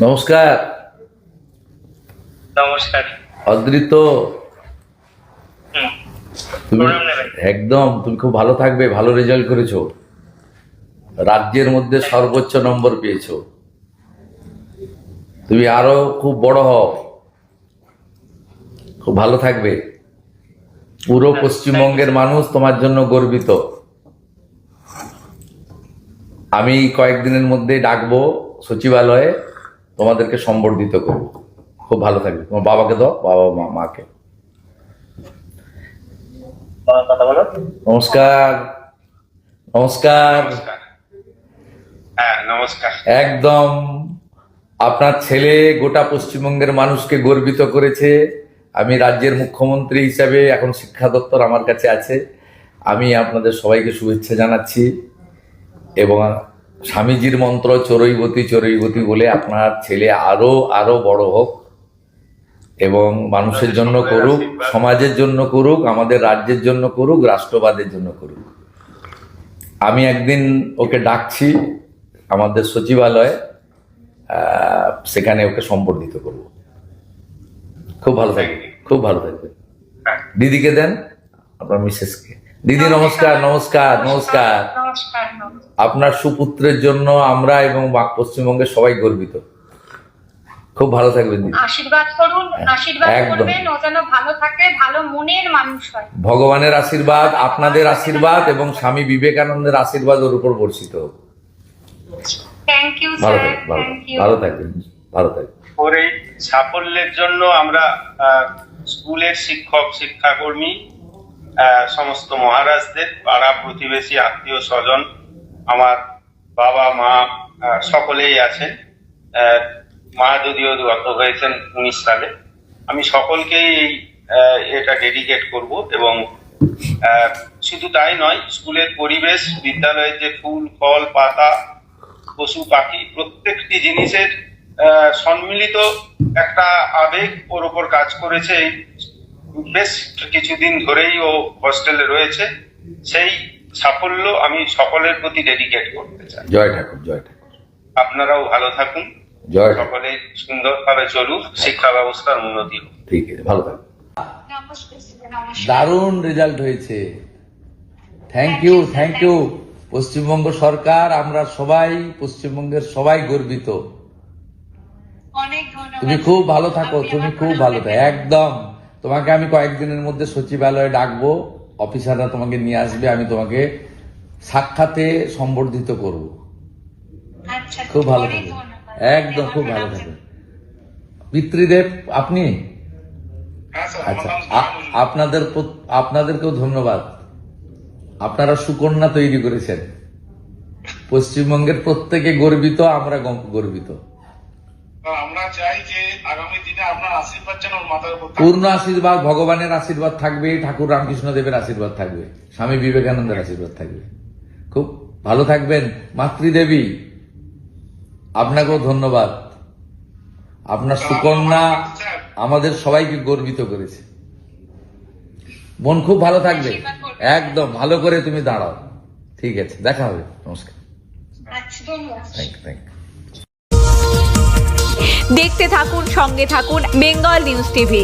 নমস্কার। নমস্কার। অদ্রিত, তুমি তুমি খুব ভালো থাকবে। ভালো রেজাল্ট করেছো, রাজ্যের মধ্যে সর্বোচ্চ নম্বর পেয়েছো। তুমি আরো খুব বড় হও, খুব ভালো থাকবে। পুরো পশ্চিমবঙ্গের মানুষ তোমার জন্য গর্বিত। আমি কয়েকদিনের মধ্যে ডাকবো সচিবালয়ে, তোমাদেরকে সম্বর্ধিত করবো। খুব ভালো থাকবে। তোমার বাবাকে দাও, বাবা মাকে। কথা বলো। নমস্কার। নমস্কার। হ্যাঁ, নমস্কার। একদম আপনার ছেলে গোটা পশ্চিমবঙ্গের মানুষকে গর্বিত করেছে। আমি রাজ্যের মুখ্যমন্ত্রী হিসাবে, এখন শিক্ষা দপ্তর আমার কাছে আছে, আমি আপনাদের সবাইকে শুভেচ্ছা জানাচ্ছি। এবং স্বামীজির মন্ত্র চরৈবতী চরৈবতী বলে আপনার ছেলে আরো আরো বড় হোক এবং মানুষের জন্য করুক, সমাজের জন্য করুক, আমাদের রাজ্যের জন্য করুক, রাষ্ট্রবাদের জন্য করুক। আমি একদিন ওকে ডাকছি আমাদের সচিবালয়ে, সেখানে ওকে সম্বর্ধিত করব। খুব ভালো থাকবে, খুব ভালো থাকবে। দিদিকে দেন, আপনার মিসেসকে। দিদি নমস্কার। নমস্কার। নমস্কার। আপনার সুপুত্রের জন্য আমরা এবং পশ্চিমবঙ্গের সবাই গর্বিত। খুব ভালো থাকবেন দিদি। আশীর্বাদ করুন, আশীর্বাদ করবেন, ও যেন ভালো থাকে, ভালো মনের মানুষ হয়। ভগবানের আশীর্বাদ, আপনাদের আশীর্বাদ এবং স্বামী বিবেকানন্দের আশীর্বাদ ওর উপর বর্ষিত হোক। থ্যাংক ইউ ভালো স্যার, থাকবেন, থ্যাংক ইউ। ভালো থাকবেন, ভালো থাকবেন। ওর এই সাফল্যের জন্য আমরা স্কুলের শিক্ষক শিক্ষাকর্মী, সমস্ত মহারাজদের, পাড়া প্রতিবেশী, আত্মীয় স্বজন, আমার বাবা মা সকলেই আছেন। মা যদিও গত হয়েছেন 19 সালে। আমি সকলকেই এটা ডেডিকেট করব। এবং শুধু তাই নয়, স্কুলের পরিবেশ, বিদ্যালয়ের যে ফুল ফল পাতা, পশু পাখি, প্রত্যেকটি জিনিসের সম্মিলিত একটা আবেগ ওর ওপর কাজ করেছে। বেশ কিছুদিন ধরেই ও হস্টেলে রয়েছে। সেই সাফল্য আমি সকলের প্রতি ডেডিকেট করতে চাই। জয় ঠাকুর, জয় ঠাকুর। আপনারাও ভালো থাকুন, জয় সকলে সুন্দরভাবে চলুক, শিক্ষা ব্যবস্থার উন্নতি হোক। ঠিক আছে, ভালো থাকুন। নমস্কার, নমস্কার। দারুণ রেজাল্ট হয়েছে। Thank you, thank you. Paschimbanga সরকার, আমরা সবাই, পশ্চিমবঙ্গের সবাই গর্বিত। অনেক ধন্যবাদ। তুমি খুব ভালো থাকো, তুমি খুব ভালো থাকো। একদম তোমাকে আমি কয়েকদিনের মধ্যে সচিবালয়ে ডাকবো, অফিসাররা তোমাকে নিয়ে আসবে, আমি তোমাকে সাক্ষাতে সম্বর্ধিত করব। আচ্ছা, খুব ভালো অনেক থাকবে, ধন্যবাদ। একদম খুব ভালো থাকবে। পিতৃদেব আপনি? আচ্ছা, আপনাদেরকেও ধন্যবাদ। আপনারা সুকন্যা তৈরি করেছেন। পশ্চিমবঙ্গের প্রত্যেকে গর্বিত, আমরা গর্বিত। আমরা চাই যে আগামী দিনে আপনার আশীর্বাদ যেন ওর মাথার উপর থাকে। পূর্ণ আশীর্বাদ, ভগবানের আশীর্বাদ থাকবে, ঠাকুর রামকৃষ্ণ দেবের আশীর্বাদ থাকবে, স্বামী বিবেকানন্দের আশীর্বাদ থাকবে। খুব ভালো থাকবেন। মাতৃদেবী আপনাকেও ধন্যবাদ। আপনার সুকন্যা আমাদের সবাইকে গর্বিত করেছে। মন খুব ভালো থাকবে, একদম ভালো করে তুমি দাঁড়াও। ঠিক আছে, দেখা হবে। নমস্কার। আচ্ছা, ধন্যবাদ। Thank you, thank you. দেখতে থাকুন, সঙ্গে থাকুন বেঙ্গল নিউজ টিভি।